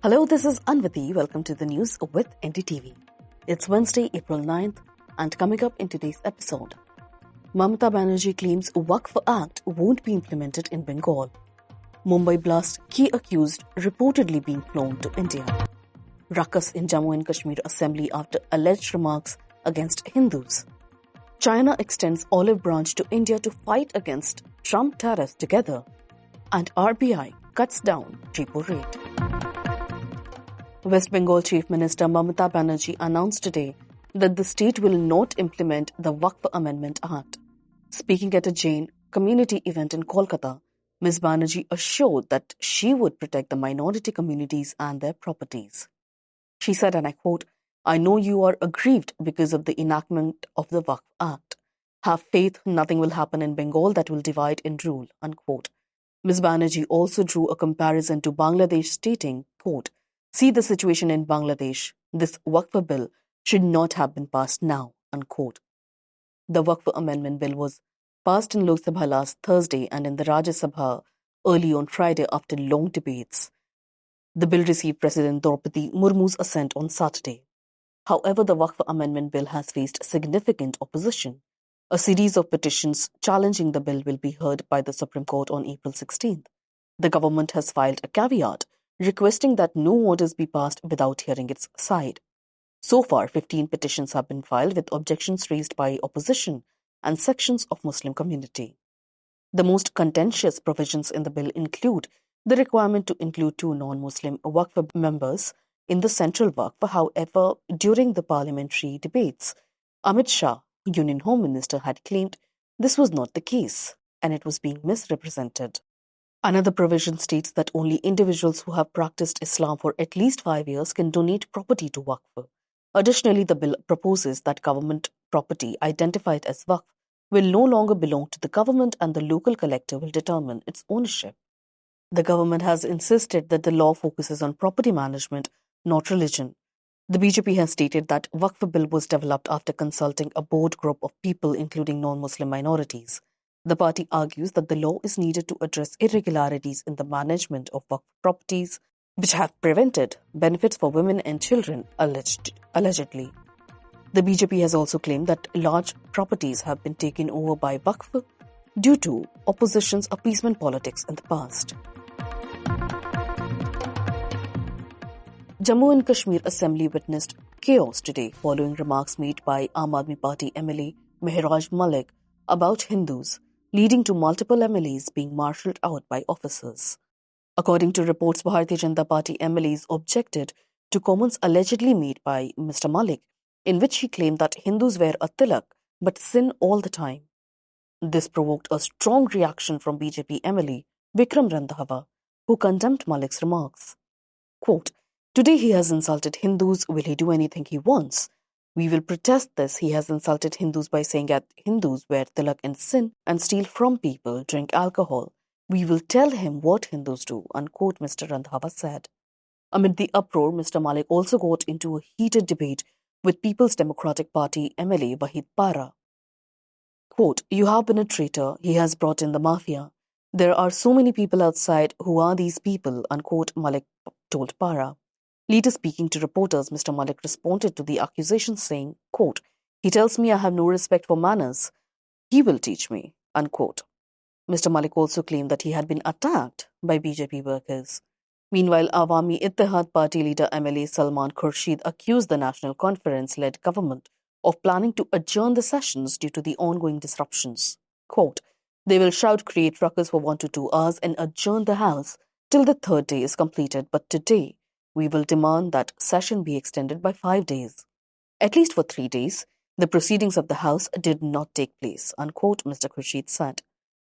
Hello, this is Anvati. Welcome to the news with NDTV. It's Wednesday, April 9th, and coming up in today's episode, Mamata Banerjee claims Waqf Act won't be implemented in Bengal. Mumbai blast, key accused reportedly being flown to India. Ruckus in Jammu and Kashmir assembly after alleged remarks against Hindus. China extends olive branch to India to fight against Trump tariffs together. And RBI cuts down Repo rate. West Bengal Chief Minister Mamata Banerjee announced today that the state will not implement the Waqf Amendment Act. Speaking at a Jain community event in Kolkata, Ms. Banerjee assured that she would protect the minority communities and their properties. She said, and I quote, "I know you are aggrieved because of the enactment of the Waqf Act. Have faith nothing will happen in Bengal that will divide and rule," unquote. Ms. Banerjee also drew a comparison to Bangladesh, stating, quote, "See the situation in Bangladesh. This Waqf bill should not have been passed now," unquote. The Waqf Amendment Bill was passed in Lok Sabha last Thursday and in the Rajya Sabha early on Friday after long debates. The bill received President Draupadi Murmu's assent on Saturday. However, the Waqf Amendment Bill has faced significant opposition. A series of petitions challenging the bill will be heard by the Supreme Court on April 16th. The government has filed a caveat requesting that no orders be passed without hearing its side. So far, 15 petitions have been filed with objections raised by opposition and sections of Muslim community. The most contentious provisions in the bill include the requirement to include 2 non-Muslim Waqf members in the central Waqf. However, during the parliamentary debates, Amit Shah, Union Home Minister, had claimed this was not the case and it was being misrepresented. Another provision states that only individuals who have practiced Islam for at least 5 years can donate property to Waqf. Additionally, the bill proposes that government property identified as Waqf will no longer belong to the government and the local collector will determine its ownership. The government has insisted that the law focuses on property management, not religion. The BJP has stated that Waqf bill was developed after consulting a broad group of people including non-Muslim minorities. The party argues that the law is needed to address irregularities in the management of Waqf properties, which have prevented benefits for women and children, allegedly. The BJP has also claimed that large properties have been taken over by Waqf due to opposition's appeasement politics in the past. Jammu and Kashmir Assembly witnessed chaos today following remarks made by Aam Aadmi Party MLA Mehraj Malik about Hindus, leading to multiple MLAs being marshalled out by officers. According to reports, Bharatiya Janata Party MLAs objected to comments allegedly made by Mr. Malik, in which he claimed that Hindus wear a tilak but sin all the time. This provoked a strong reaction from BJP MLA Vikram Randhawa, who condemned Malik's remarks. Quote, "Today he has insulted Hindus. Will he do anything he wants? We will protest this. He has insulted Hindus by saying that Hindus wear tilak and sin and steal from people, drink alcohol. We will tell him what Hindus do," unquote, Mr. Randhawa said. Amid the uproar, Mr. Malik also got into a heated debate with People's Democratic Party MLA Wahid Para. Quote, "You have been a traitor. He has brought in the mafia. There are so many people outside. Who are these people?" unquote, Malik told Para. Later speaking to reporters, Mr. Malik responded to the accusations saying, quote, "He tells me I have no respect for manners. He will teach me," unquote. Mr. Malik also claimed that he had been attacked by BJP workers. Meanwhile, Awami Ittihad Party leader MLA Salman Khurshid accused the National Conference-led government of planning to adjourn the sessions due to the ongoing disruptions. Quote, "They will shout, create ruckus for 1 to 2 hours and adjourn the House till the 3rd day is completed. But today, we will demand that session be extended by 5 days. At least for 3 days, the proceedings of the House did not take place," unquote, Mr. Khurshid said.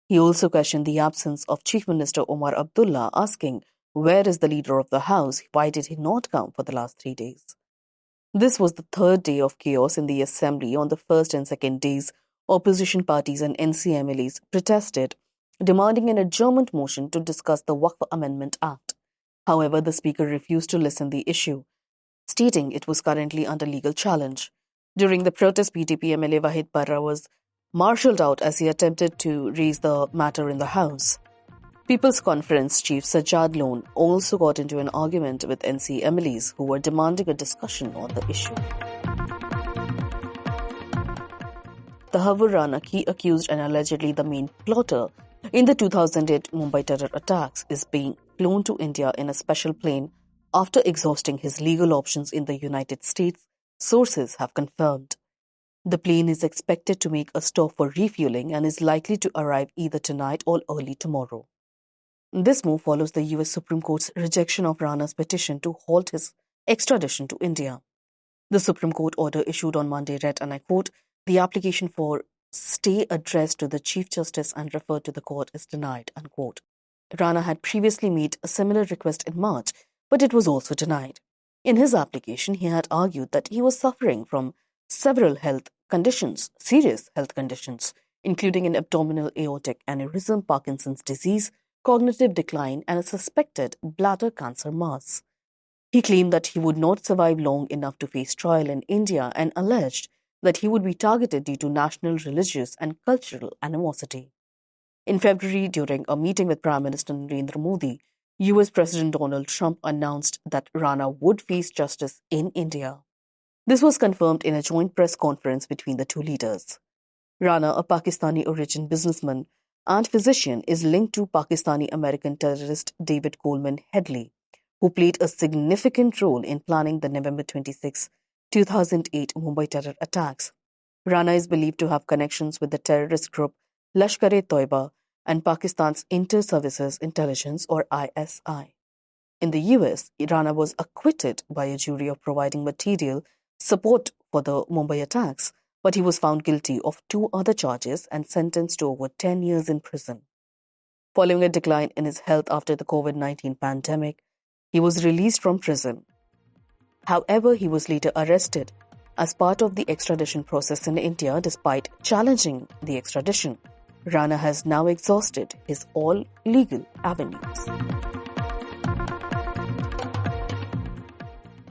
He also questioned the absence of Chief Minister Omar Abdullah, asking, where is the leader of the House? Why did he not come for the last 3 days? This was the 3rd day of chaos in the Assembly. On the 1st and 2nd days, opposition parties and NCMLAs protested, demanding an adjournment motion to discuss the Waqf Amendment Act. However, the Speaker refused to listen the issue, stating it was currently under legal challenge. During the protest, BJP MLA Wahid Parra was marshalled out as he attempted to raise the matter in the House. People's Conference Chief Sajjad Lone also got into an argument with NC MLAs who were demanding a discussion on the issue. Tahawwur Rana, key accused and allegedly the main plotter in the 2008 Mumbai terror attacks, is being flown to India in a special plane after exhausting his legal options in the United States, sources have confirmed. The plane is expected to make a stop for refueling and is likely to arrive either tonight or early tomorrow. This move follows the US Supreme Court's rejection of Rana's petition to halt his extradition to India. The Supreme Court order issued on Monday read, and I quote, "The application for stay addressed to the Chief Justice and referred to the court is denied," unquote. Rana had previously made a similar request in March, but it was also denied. In his application, he had argued that he was suffering from several serious health conditions, including an abdominal aortic aneurysm, Parkinson's disease, cognitive decline, and a suspected bladder cancer mass. He claimed that he would not survive long enough to face trial in India and alleged that he would be targeted due to national, religious, and cultural animosity. In February, during a meeting with Prime Minister Narendra Modi, US President Donald Trump announced that Rana would face justice in India. This was confirmed in a joint press conference between the two leaders. Rana, a Pakistani-origin businessman and physician, is linked to Pakistani-American terrorist David Coleman Headley, who played a significant role in planning the November 26, 2008 Mumbai terror attacks. Rana is believed to have connections with the terrorist group Lashkar-e-Toiba and Pakistan's Inter-Services Intelligence, or ISI. In the US, Rana was acquitted by a jury of providing material support for the Mumbai attacks, but he was found guilty of 2 other charges and sentenced to over 10 years in prison. Following a decline in his health after the COVID-19 pandemic, he was released from prison. However, he was later arrested as part of the extradition process in India despite challenging the extradition. Rana has now exhausted his all legal avenues.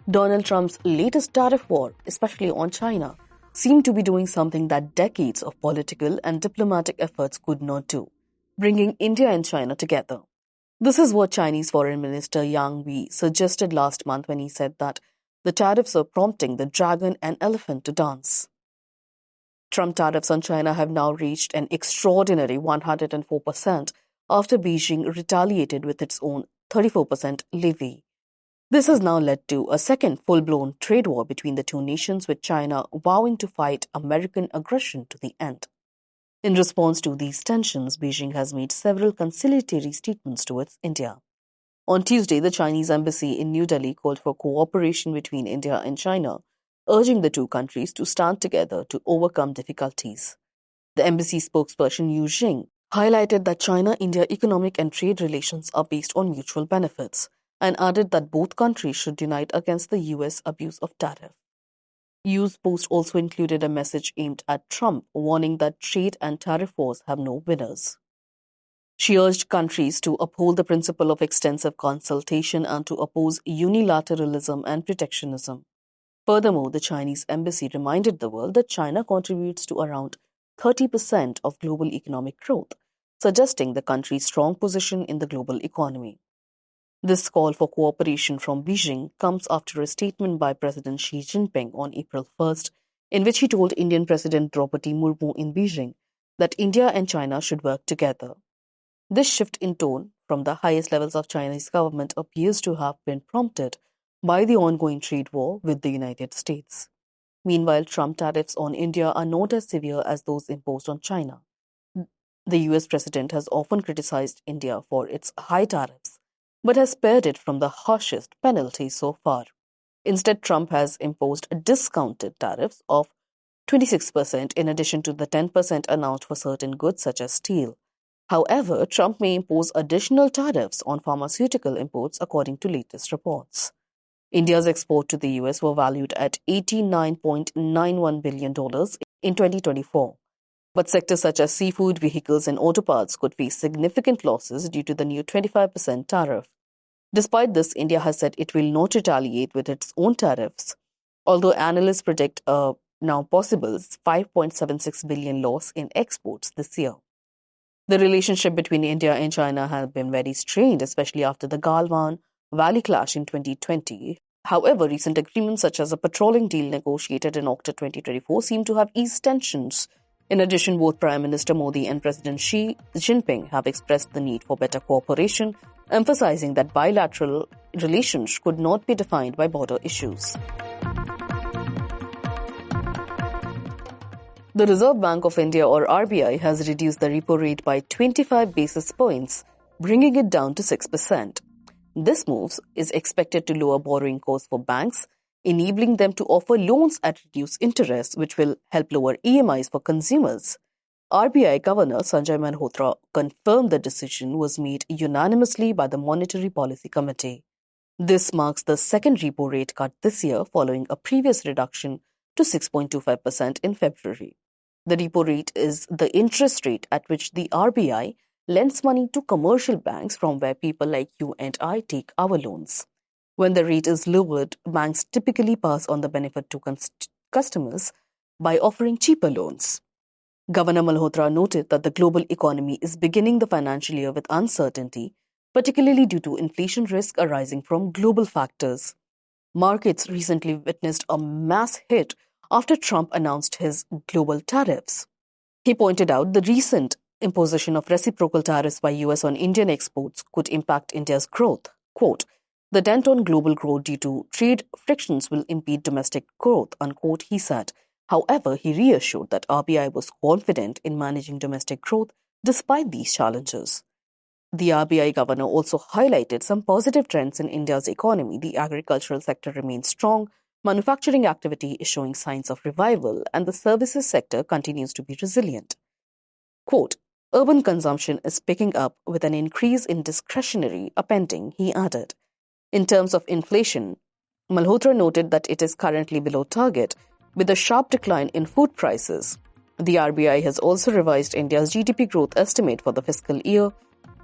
Donald Trump's latest tariff war, especially on China, seemed to be doing something that decades of political and diplomatic efforts could not do, bringing India and China together. This is what Chinese Foreign Minister Yang Wi suggested last month when he said that the tariffs are prompting the dragon and elephant to dance. Trump tariffs on China have now reached an extraordinary 104% after Beijing retaliated with its own 34% levy. This has now led to a second full-blown trade war between the two nations, with China vowing to fight American aggression to the end. In response to these tensions, Beijing has made several conciliatory statements towards India. On Tuesday, the Chinese embassy in New Delhi called for cooperation between India and China, urging the two countries to stand together to overcome difficulties. The embassy spokesperson Yu Jing highlighted that China-India economic and trade relations are based on mutual benefits, and added that both countries should unite against the US abuse of tariff. Yu's post also included a message aimed at Trump, warning that trade and tariff wars have no winners. She urged countries to uphold the principle of extensive consultation and to oppose unilateralism and protectionism. Furthermore, the Chinese embassy reminded the world that China contributes to around 30% of global economic growth, suggesting the country's strong position in the global economy. This call for cooperation from Beijing comes after a statement by President Xi Jinping on April 1st, in which he told Indian President Draupadi Murmu in Beijing that India and China should work together. This shift in tone from the highest levels of Chinese government appears to have been prompted by the ongoing trade war with the United States. Meanwhile, Trump tariffs on India are not as severe as those imposed on China. The US president has often criticized India for its high tariffs, but has spared it from the harshest penalties so far. Instead, Trump has imposed discounted tariffs of 26% in addition to the 10% announced for certain goods such as steel. However, Trump may impose additional tariffs on pharmaceutical imports according to latest reports. India's export to the US were valued at $89.91 billion in 2024. But sectors such as seafood, vehicles, and auto parts could face significant losses due to the new 25% tariff. Despite this, India has said it will not retaliate with its own tariffs, although analysts predict a now possible $5.76 billion loss in exports this year. The relationship between India and China has been very strained, especially after the Galwan Valley clash in 2020. However, recent agreements such as a patrolling deal negotiated in October 2024 seem to have eased tensions. In addition, both Prime Minister Modi and President Xi Jinping have expressed the need for better cooperation, emphasizing that bilateral relations could not be defined by border issues. The Reserve Bank of India, or RBI, has reduced the repo rate by 25 basis points, bringing it down to 6%. This move is expected to lower borrowing costs for banks, enabling them to offer loans at reduced interest, which will help lower EMIs for consumers. RBI Governor Sanjay Malhotra confirmed the decision was made unanimously by the Monetary Policy Committee. This marks the second repo rate cut this year, following a previous reduction to 6.25% in February. The repo rate is the interest rate at which the RBI lends money to commercial banks from where people like you and I take our loans. When the rate is lowered, banks typically pass on the benefit to customers by offering cheaper loans. Governor Malhotra noted that the global economy is beginning the financial year with uncertainty, particularly due to inflation risk arising from global factors. Markets recently witnessed a mass hit after Trump announced his global tariffs. He pointed out the recent imposition of reciprocal tariffs by US on Indian exports could impact India's growth. Quote, "The dent on global growth due to trade frictions will impede domestic growth," unquote, he said. However, he reassured that RBI was confident in managing domestic growth despite these challenges. The RBI governor also highlighted some positive trends in India's economy. The agricultural sector remains strong, manufacturing activity is showing signs of revival, and the services sector continues to be resilient. Quote, "Urban consumption is picking up with an increase in discretionary spending," he added. In terms of inflation, Malhotra noted that it is currently below target, with a sharp decline in food prices. The RBI has also revised India's GDP growth estimate for the fiscal year,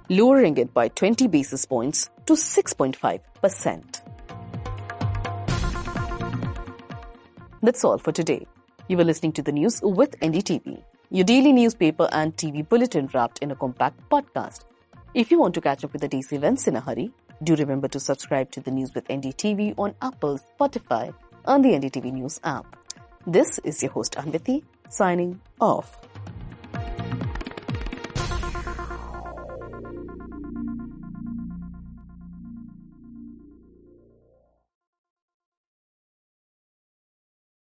lowering it by 20 basis points to 6.5%. That's all for today. You were listening to the news with NDTV, your daily newspaper and TV bulletin wrapped in a compact podcast. If you want to catch up with the day's events in a hurry, do remember to subscribe to the news with NDTV on Apple, Spotify, and the NDTV News app. This is your host Anviti, signing off.